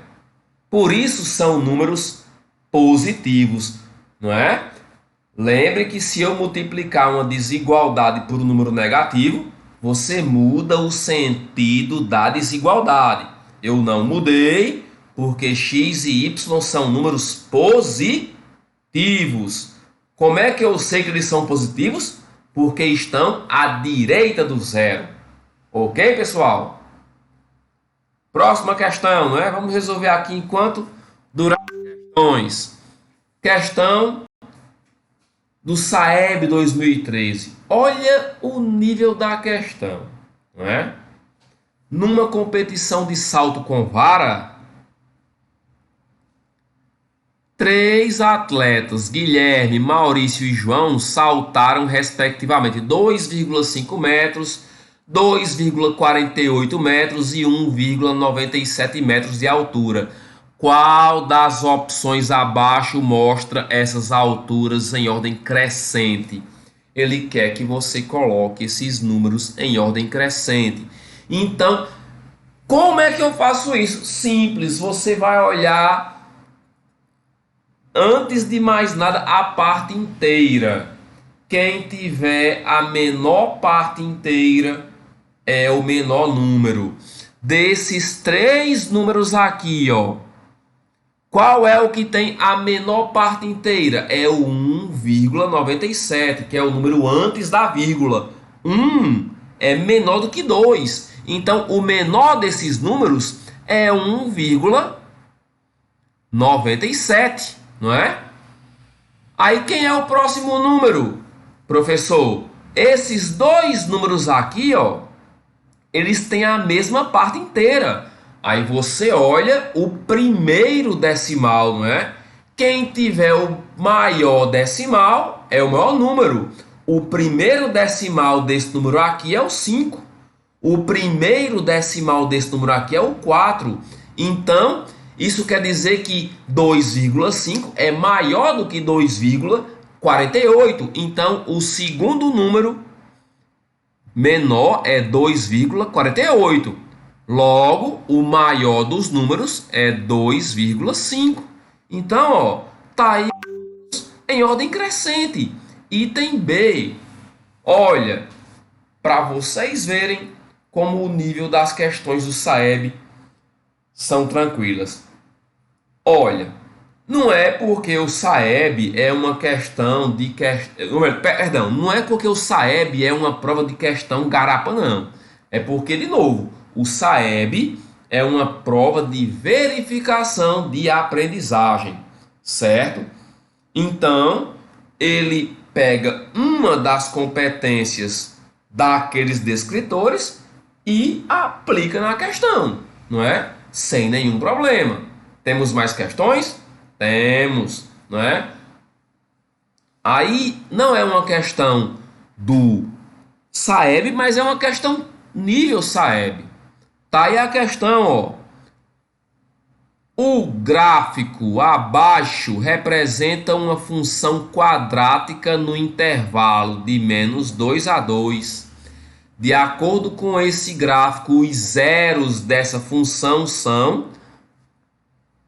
Por isso são números positivos, não é? Lembre que se eu multiplicar uma desigualdade por um número negativo, você muda o sentido da desigualdade. Eu não mudei, porque x e y são números positivos. Como é que eu sei que eles são positivos? Porque estão à direita do zero. Ok, pessoal? Próxima questão, né? Vamos resolver aqui enquanto durar as questões. Questão do SAEB 2013. Olha o nível da questão, não é? Numa competição de salto com vara, 3 atletas, Guilherme, Maurício e João, saltaram respectivamente 2,5 metros, 2,48 metros e 1,97 metros de altura. Qual das opções abaixo mostra essas alturas em ordem crescente? Ele quer que você coloque esses números em ordem crescente. Então, como é que eu faço isso? Simples, você vai olhar, antes de mais nada, a parte inteira. Quem tiver a menor parte inteira é o menor número. Desses 3 números aqui, ó, qual é o que tem a menor parte inteira? É o 1,97, que é o número antes da vírgula. 1 é menor do que 2. Então, o menor desses números é 1,97, não é? Aí, quem é o próximo número, professor? Esses 2 números aqui, ó, eles têm a mesma parte inteira. Aí você olha o primeiro decimal, não é? Quem tiver o maior decimal é o maior número. O primeiro decimal desse número aqui é o 5. O primeiro decimal desse número aqui é o 4. Então, isso quer dizer que 2,5 é maior do que 2,48. Então, o segundo número menor é 2,48. Logo, o maior dos números é 2,5. Então, ó, tá aí em ordem crescente. Item B. Olha, para vocês verem como o nível das questões do SAEB são tranquilas. Olha, não é porque o SAEB é uma questão de... Perdão, não é porque o SAEB é uma prova de questão garapa, não. É porque, de novo, o SAEB é uma prova de verificação de aprendizagem, certo? Então, ele pega uma das competências daqueles descritores e aplica na questão, não é? Sem nenhum problema. Temos mais questões? Temos, não é? Aí não é uma questão do SAEB, mas é uma questão nível SAEB. Tá aí a questão, ó. O gráfico abaixo representa uma função quadrática no intervalo de -2 a 2. De acordo com esse gráfico, os zeros dessa função são...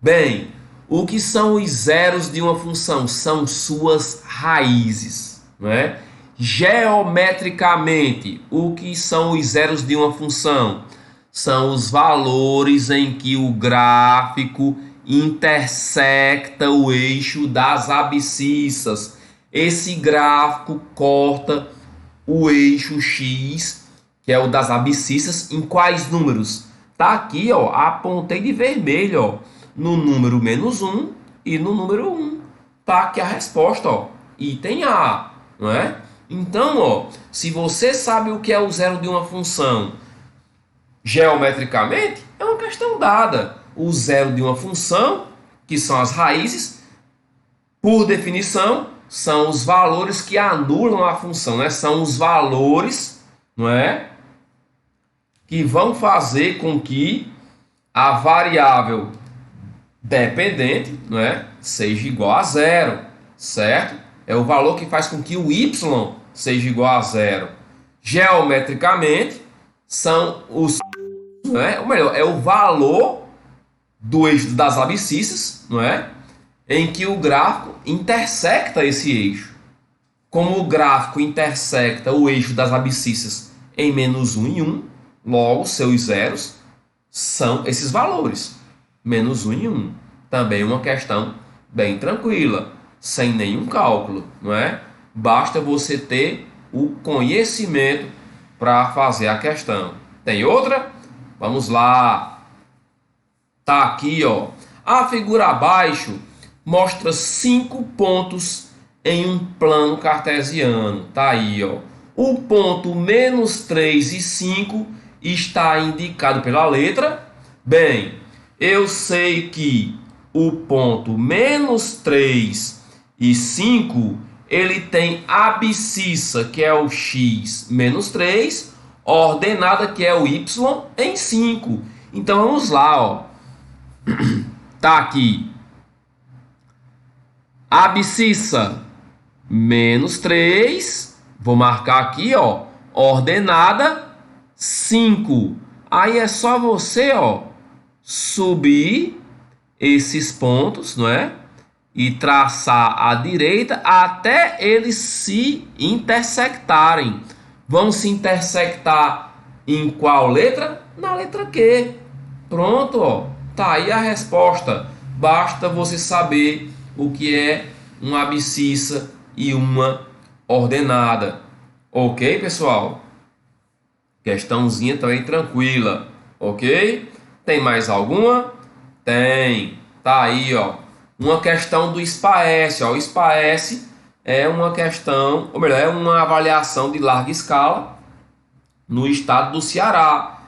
Bem, o que são os zeros de uma função? São suas raízes, não é? Geometricamente, o que são os zeros de uma função? São os valores em que o gráfico intersecta o eixo das abscissas. Esse gráfico corta o eixo X, que é o das abscissas, em quais números? Tá aqui, ó, apontei de vermelho, ó, no número -1 e no número 1. Tá aqui a resposta, ó, item A. não é? Então, ó, se você sabe o que é o zero de uma função geometricamente, é uma questão dada. O zero de uma função, que são as raízes, por definição, são os valores que anulam a função, né? São os valores, não é? Que vão fazer com que a variável dependente, não é? Seja igual a zero, certo? É o valor que faz com que o y seja igual a zero. Geometricamente, são os, não é? Ou melhor, é o valor do eixo das abscissas, não é? Em que o gráfico intersecta esse eixo. Como o gráfico intersecta o eixo das abscissas em -1 e 1, logo seus zeros são esses valores, -1 e 1. Também uma questão bem tranquila, sem nenhum cálculo, não é? Basta você ter o conhecimento para fazer a questão. Tem outra? Vamos lá. Tá aqui, ó. A figura abaixo mostra 5 pontos em um plano cartesiano. Tá aí, ó. O ponto -3 e 5 está indicado pela letra. Bem, eu sei que o ponto -3 e 5, ele tem abscissa, que é o x -3, ordenada, que é o y, em 5. Então vamos lá, ó. Tá aqui. Abscissa -3, vou marcar aqui, ó, ordenada 5. Aí é só você, ó, subir esses pontos, não é? E traçar à direita até eles se intersectarem. Vão se intersectar em qual letra? Na letra Q. Pronto, ó. Tá aí a resposta. Basta você saber o que é uma abscissa e uma ordenada. Ok, pessoal? Questãozinha também tranquila. Ok? Tem mais alguma? Tem. Tá aí, ó. Uma questão do SPAES. Ó. O SPAES é uma questão, ou melhor, é uma avaliação de larga escala no estado do Ceará,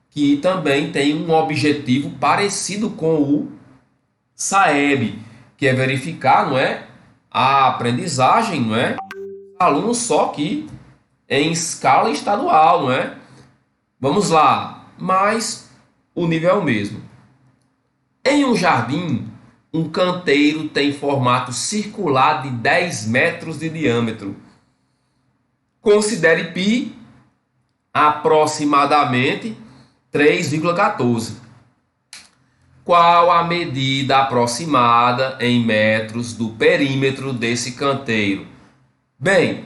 que também tem um objetivo parecido com o SAEB, que é verificar, não é, a aprendizagem, não é, alunos, só que em escala estadual, não é? Vamos lá, mas o nível é o mesmo. Em um jardim, um canteiro tem formato circular de 10 metros de diâmetro. Considere π aproximadamente 3,14. Qual a medida aproximada em metros do perímetro desse canteiro? Bem,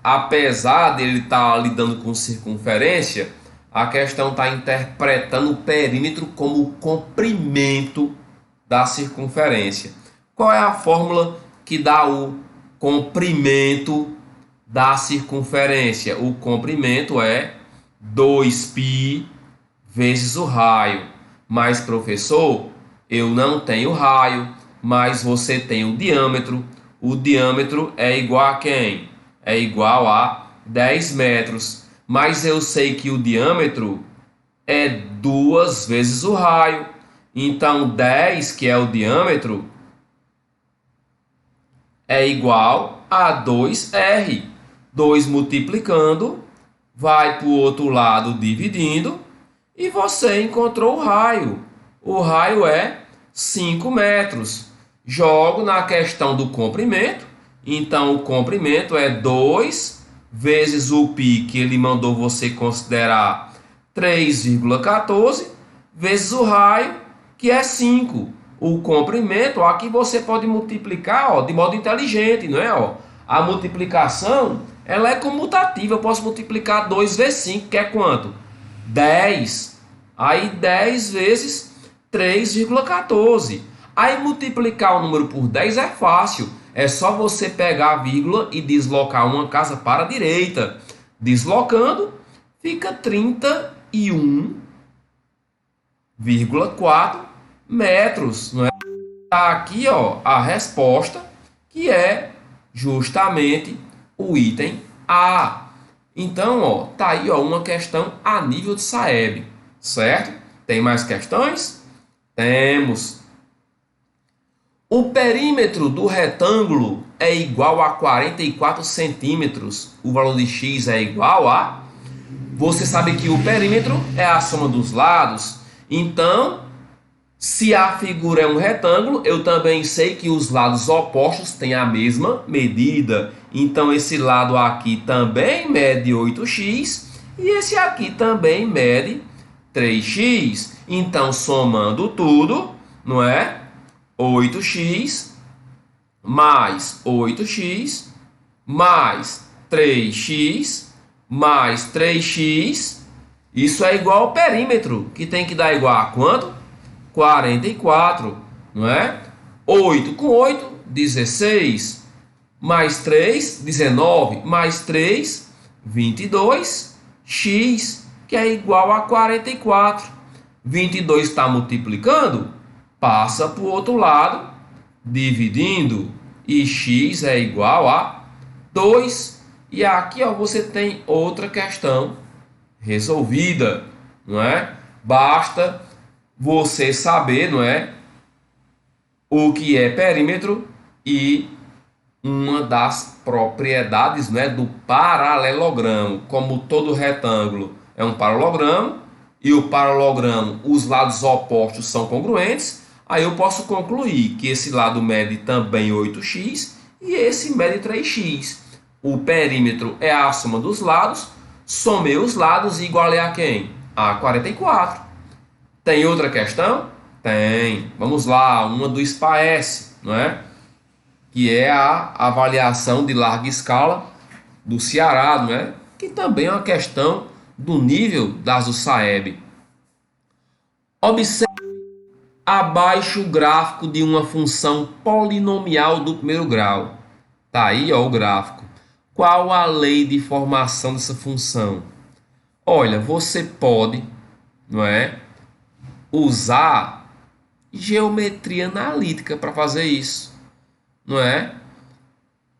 apesar dele estar lidando com circunferência, a questão está interpretando o perímetro como o comprimento da circunferência. Qual é a fórmula que dá o comprimento da circunferência? O comprimento é 2π vezes o raio. Mas, professor, eu não tenho raio, mas você tem o diâmetro. O diâmetro é igual a quem? É igual a 10 metros. Mas eu sei que o diâmetro é 2 vezes o raio. Então, 10, que é o diâmetro, é igual a 2R. 2 multiplicando, vai para o outro lado dividindo, e você encontrou o raio. O raio é 5 metros. Jogo na questão do comprimento. Então, o comprimento é 2 vezes o π, que ele mandou você considerar 3,14, vezes o raio, que é 5. O comprimento, aqui você pode multiplicar, ó, de modo inteligente, não é? Ó, a multiplicação, ela é comutativa. Eu posso multiplicar 2 vezes 5, que é quanto? 10. Aí 10 vezes 3,14. Aí multiplicar o número por 10 é fácil. É só você pegar a vírgula e deslocar uma casa para a direita. Deslocando, fica 31,4 metros. Não é? Tá aqui, ó, a resposta, que é justamente o item A. Então, ó, tá aí, ó, uma questão a nível de Saeb, certo? Tem mais questões? Temos. O perímetro do retângulo é igual a 44 centímetros. O valor de x é igual a... Você sabe que o perímetro é a soma dos lados. Então, se a figura é um retângulo, eu também sei que os lados opostos têm a mesma medida. Então, esse lado aqui também mede 8x e esse aqui também mede 3x. Então, somando tudo, não é? 8x mais 8x mais 3x mais 3x, isso é igual ao perímetro, que tem que dar igual a quanto? 44, não é? 8 com 8, 16, mais 3, 19, mais 3, 22, x, que é igual a 44. 22 está multiplicando, passa para o outro lado, dividindo, e x é igual a 2. E aqui, ó, você tem outra questão resolvida, não é? Basta você saber, não é, o que é perímetro e uma das propriedades, não é, do paralelogramo. Como todo retângulo é um paralelogramo e o paralelogramo, os lados opostos são congruentes, aí eu posso concluir que esse lado mede também 8x e esse mede 3x. O perímetro é a soma dos lados, somei os lados e igualei a quem? A 44. Tem outra questão? Tem. Vamos lá, uma do SPAES, não é? Que é a avaliação de larga escala do Ceará, não é? Que também é uma questão do nível das do Saeb. Observe abaixo o gráfico de uma função polinomial do primeiro grau. Tá aí, ó, o gráfico. Qual a lei de formação dessa função? Olha, você pode, não é, usar geometria analítica para fazer isso, não é?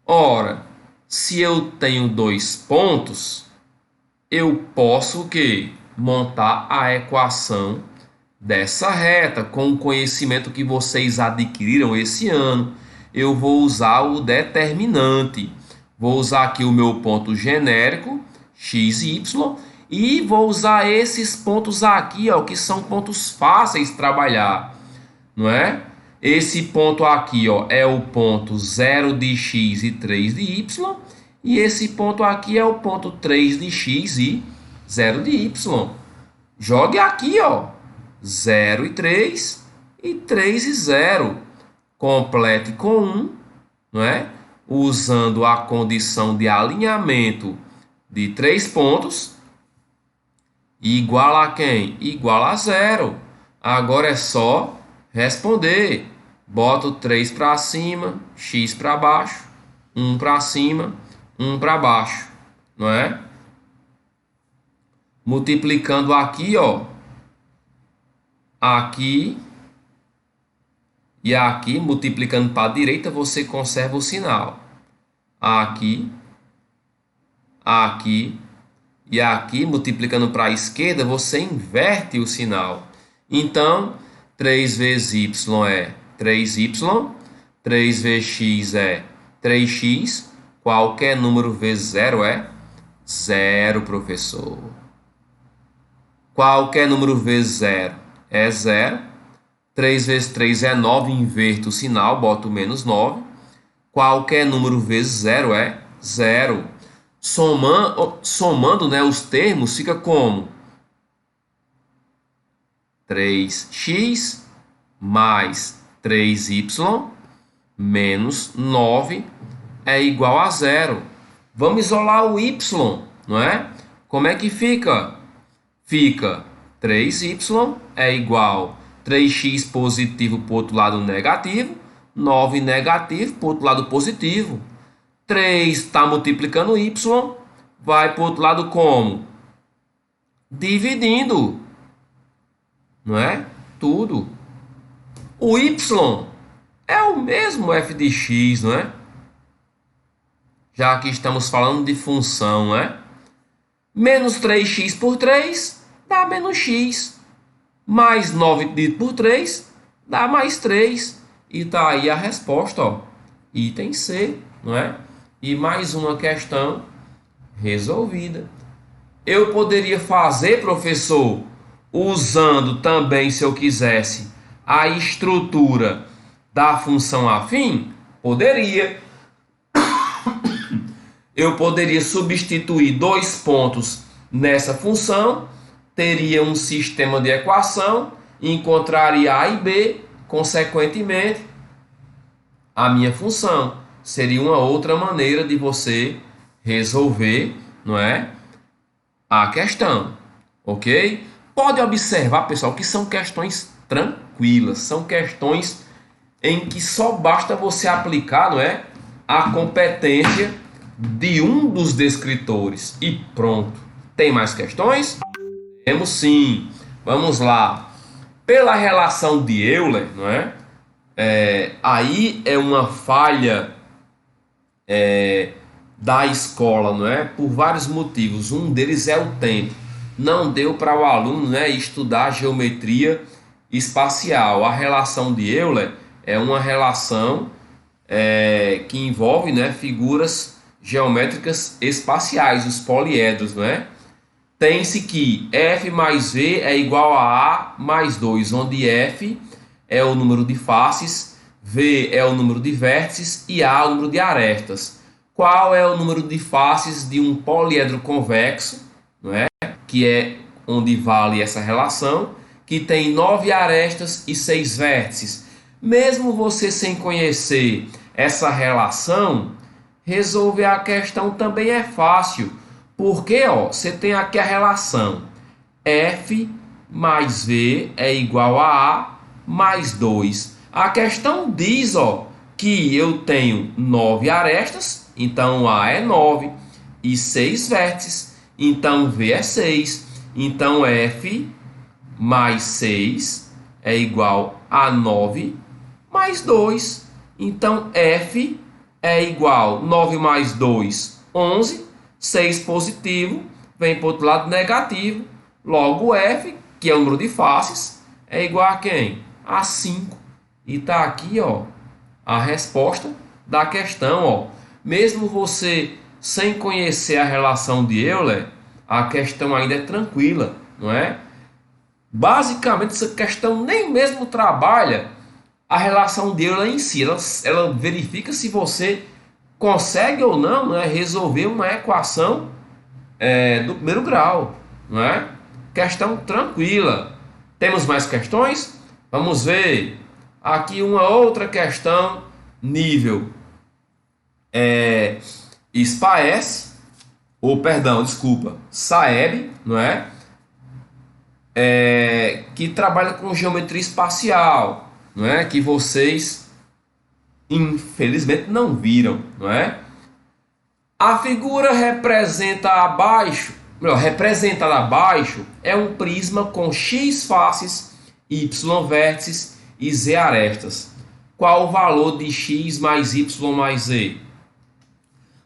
Ora, se eu tenho dois pontos, eu posso o quê? Montar a equação dessa reta com o conhecimento que vocês adquiriram esse ano. Eu vou usar o determinante. Vou usar aqui o meu ponto genérico, x e y, e vou usar esses pontos aqui, ó, que são pontos fáceis de trabalhar, não é? Esse ponto aqui, ó, é o ponto 0 de x e 3 de y, e esse ponto aqui é o ponto 3 de x e 0 de y. Jogue aqui, ó, 0 e 3 e 3 e 0. Complete com 1, não é? Usando a condição de alinhamento de 3 pontos, igual a quem? Igual a 0. Agora é só responder. Bota o 3 para cima, x para baixo, 1 para cima, 1 para baixo, não é? Multiplicando aqui, ó, aqui e aqui, multiplicando para a direita, você conserva o sinal. Aqui, aqui e aqui, multiplicando para a esquerda, você inverte o sinal. Então, 3 vezes y é 3y, 3 vezes x é 3x, qualquer número vezes 0 é 0, professor. Qualquer número vezes 0 é 0. 3 vezes 3 é 9, inverto o sinal, boto menos 9. Qualquer número vezes 0 é 0. Somando, né, os termos, fica como? 3x mais 3y menos 9 é igual a 0. Vamos isolar o y, não é? Como é que fica? Fica 3y é igual a 3x positivo para o outro lado negativo, 9 negativo para o outro lado positivo. 3 está multiplicando y, vai para o outro lado como? Dividindo, não é? Tudo. O y é o mesmo f de x, não é? já que estamos falando de função, né? Menos 3x por 3 dá menos x. Mais 9 dividido por 3 dá mais 3. E tá aí a resposta, ó. Item C, não é? E mais uma questão resolvida. Eu poderia fazer, professor, usando também, se eu quisesse, a estrutura da função afim? Poderia. Eu poderia substituir dois pontos nessa função, teria um sistema de equação, encontraria A e B, consequentemente, a minha função. Seria uma outra maneira de você resolver, não é, a questão, ok? Pode observar, pessoal, que são questões tranquilas, são questões em que só basta você aplicar, não é, a competência de um dos descritores e pronto. Tem mais questões? Temos sim. Vamos lá. Pela relação de Euler, não é? Aí é uma falha da escola, não é? Por vários motivos. Um deles é o tempo. Não deu para o aluno, né, estudar geometria espacial. A relação de Euler é uma relação que envolve, né, figuras geométricas espaciais, os poliedros, não é? Tem-se que F mais V é igual a mais 2, onde F é o número de faces, V é o número de vértices e A é o número de arestas. Qual é o número de faces de um poliedro convexo, não é? Que é onde vale essa relação, que tem 9 arestas e 6 vértices. Mesmo você sem conhecer essa relação, resolver a questão também é fácil, porque ó, você tem aqui a relação F mais V é igual a A mais 2. A questão diz ó, que eu tenho 9 arestas, então A é 9, e 6 vértices, então V é 6. Então F mais 6 é igual a 9 mais 2. Então F é igual 9 mais 2, 11. 6 positivo, vem para o outro lado negativo. Logo F, que é o número de faces, é igual a quem? A 5. E está aqui ó, a resposta da questão. Ó. Mesmo você sem conhecer a relação de Euler, a questão ainda é tranquila, não é? Basicamente, essa questão nem mesmo trabalha a relação de Euler em si. Ela verifica se você consegue ou não, né, resolver uma equação do primeiro grau. Não é? Questão tranquila. Temos mais questões? Vamos ver. Aqui uma outra questão nível SPAES, ou perdão, desculpa, SAEB, não é? Que trabalha com geometria espacial, não é? Que vocês infelizmente não viram, não é? A figura representada abaixo é um prisma com x faces, y vértices e z arestas. Qual o valor de x mais y mais z?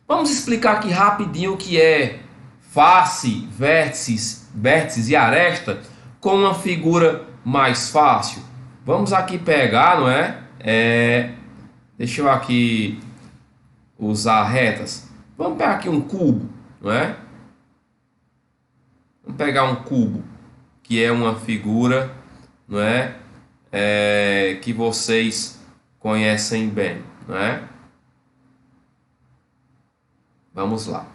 Vamos explicar aqui rapidinho o que é face, vértices e aresta com uma figura mais fácil. Vamos aqui pegar, não é? Deixa eu aqui usar retas. Vamos pegar aqui um cubo, não é? Vamos pegar um cubo, que é uma figura, não é? Que vocês conhecem bem, não é? Vamos lá.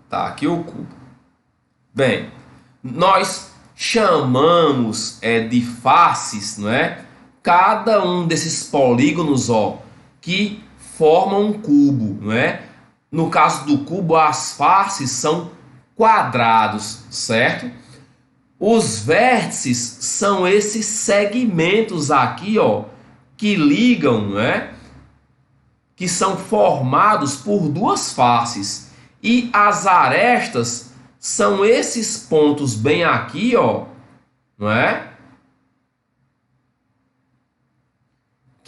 Tá, aqui o cubo. Bem, nós chamamos de faces, não é? Cada um desses polígonos, ó, que formam um cubo, não é? No caso do cubo, as faces são quadrados, certo? Os vértices são esses segmentos aqui, ó, que ligam, não é? Que são formados por duas faces. E as arestas são esses pontos bem aqui, ó, não é?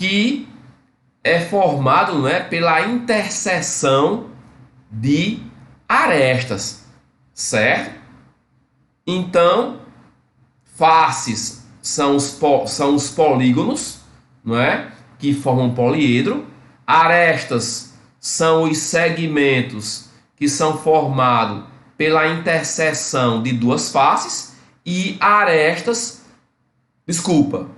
que é formado, não é, pela interseção de arestas, certo? Então, faces são os polígonos, não é, que formam um poliedro. Arestas são os segmentos que são formados pela interseção de duas faces. E arestas, desculpa,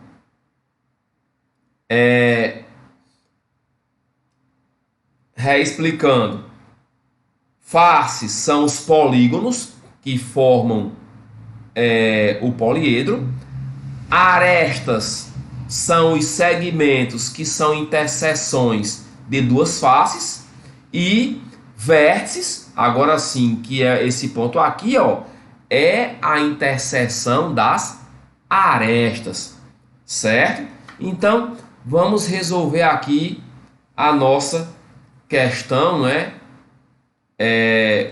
reexplicando, faces são os polígonos que formam o poliedro. Arestas são os segmentos que são interseções de duas faces. E vértices, agora sim, que é esse ponto aqui, ó, é a interseção das arestas, certo? Então, vamos resolver aqui a nossa questão, né?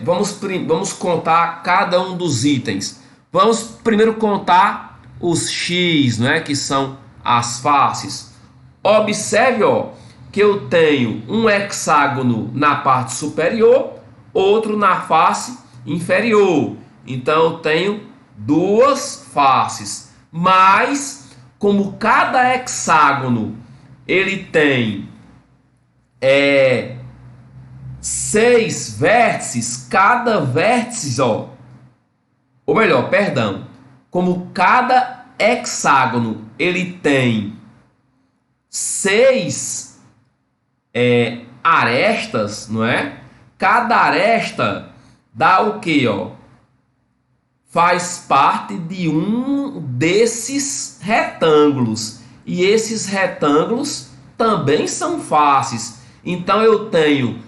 Vamos contar cada um dos itens. Vamos primeiro contar os x, né, que são as faces. Observe, ó, que eu tenho um hexágono na parte superior, outro na face inferior. Então eu tenho duas faces, mas como cada hexágono ele tem 6 vértices, cada vértice, ó, ou melhor, perdão, como cada hexágono ele tem 6 arestas, não é? Cada aresta dá o que, ó? Faz parte de um desses retângulos. E esses retângulos também são faces. Então eu tenho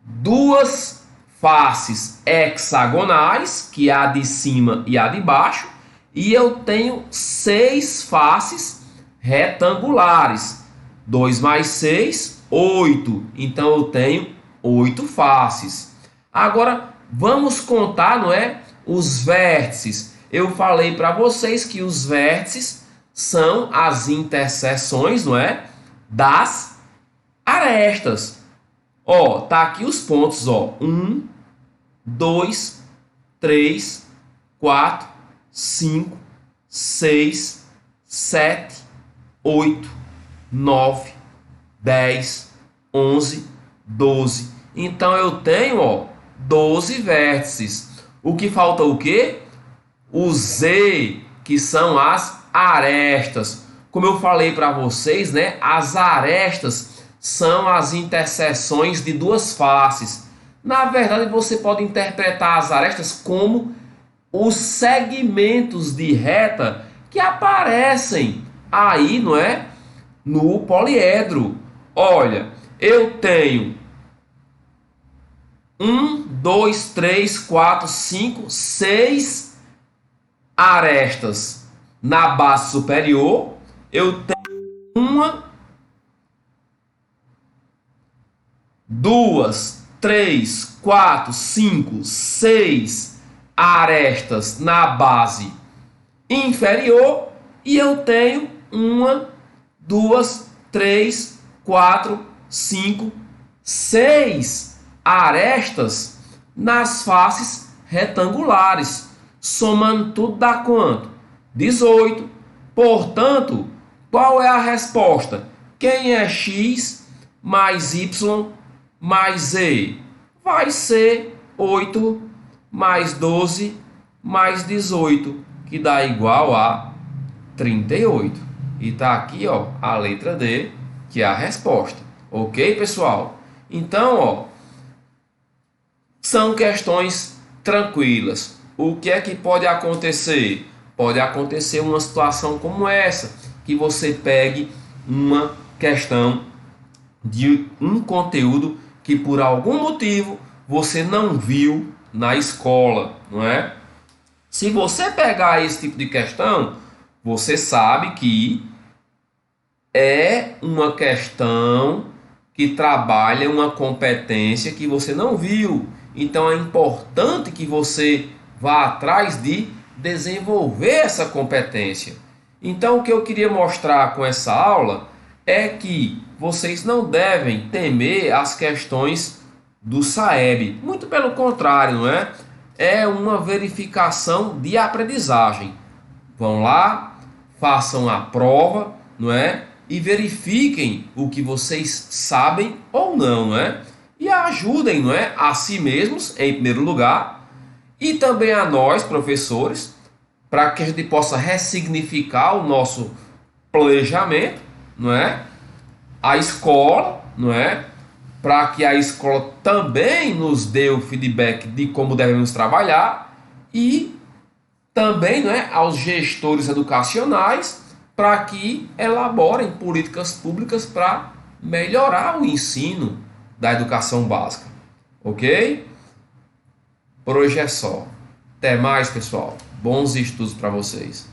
duas faces hexagonais, que é a de cima e a de baixo, e eu tenho 6 faces retangulares. 2 mais 6, 8. Então eu tenho 8 faces. Agora vamos contar, não é, os vértices. Eu falei para vocês que os vértices são as interseções, não é, das arestas. Ó, tá aqui os pontos, ó. 1, 2, 3, 4, 5, 6, 7, 8, 9, 10, 11, 12. Então eu tenho, ó, 12 vértices. O que falta o quê? O Z, que são as arestas. Como eu falei para vocês, né, as arestas são as interseções de duas faces. Na verdade, você pode interpretar as arestas como os segmentos de reta que aparecem aí, não é, no poliedro. Olha, eu tenho 1, 2, 3, 4, 5, 6 arestas na base superior. Eu tenho 1, 2, 3, 4, 5, 6 arestas na base inferior. E eu tenho 1, 2, 3, 4, 5, 6 arestas nas faces retangulares. Somando tudo dá quanto? 18. Portanto, qual é a resposta? Quem é x mais y mais z? Vai ser 8 mais 12 mais 18, que dá igual a 38. E tá aqui, ó, a letra D, que é a resposta. Ok, pessoal? Então, ó, são questões tranquilas. O que é que pode acontecer? Pode acontecer uma situação como essa, que você pegue uma questão de um conteúdo que por algum motivo você não viu na escola, não é? Se você pegar esse tipo de questão, você sabe que é uma questão que trabalha uma competência que você não viu. Então é importante que você vá atrás de desenvolver essa competência. Então o que eu queria mostrar com essa aula é que vocês não devem temer as questões do SAEB. Muito pelo contrário, não é? É uma verificação de aprendizagem. Vão lá, façam a prova, não é? E verifiquem o que vocês sabem ou não, não é? E ajudem, não é? A si mesmos, em primeiro lugar, e também a nós, professores, para que a gente possa ressignificar o nosso planejamento, não é? A escola, não é? Para que a escola também nos dê o feedback de como devemos trabalhar e também, não é, aos gestores educacionais para que elaborem políticas públicas para melhorar o ensino da educação básica. Ok? Por hoje é só. Até mais, pessoal. Bons estudos para vocês.